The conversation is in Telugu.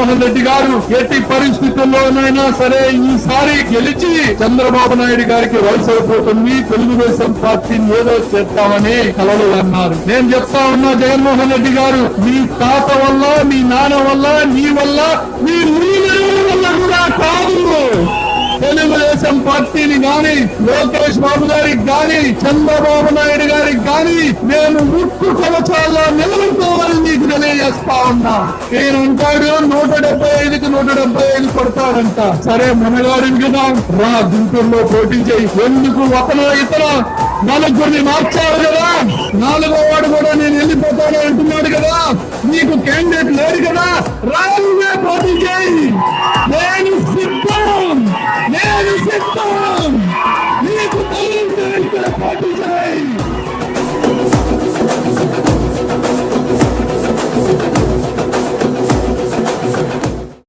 జగన్మోహన్ రెడ్డి గారు ఎట్టి పరిస్థితుల్లోనైనా సరే ఈసారి గెలిచి చంద్రబాబు నాయుడు గారికి వలస అయిపోతుంది, తెలుగుదేశం పార్టీని ఏదో చేస్తామని కలలు అన్నారు. నేను చెప్తా ఉన్నా జగన్మోహన్ రెడ్డి గారు, మీ తాత వల్ల, మీ నాన్న వల్ల, నీ వల్ల, మీ వల్ల కూడా కాదు. తెలుగుదేశం పార్టీని గాని, లోకేష్ బాబు గారికి గాని, చంద్రబాబు నాయుడు గారికి గాని నేను ఉక్కు కవచాల్లో నిలబడుకోవాలని నీకు తెలియజేస్తా ఉన్నా. నేను అంటాడు 175కి 175 కొడతాడంట. సరే మనగాడిని కదా, రా గుంటూరులో పోటీ చేయి. ఎందుకు ఒకనో ఇతర నలుగురిని మార్చారు కదా, 4వ వాడు కూడా నేను వెళ్ళిపోతాను అంటున్నాడు కదా, నీకు క్యాండిడేట్ లేడు కదా, రా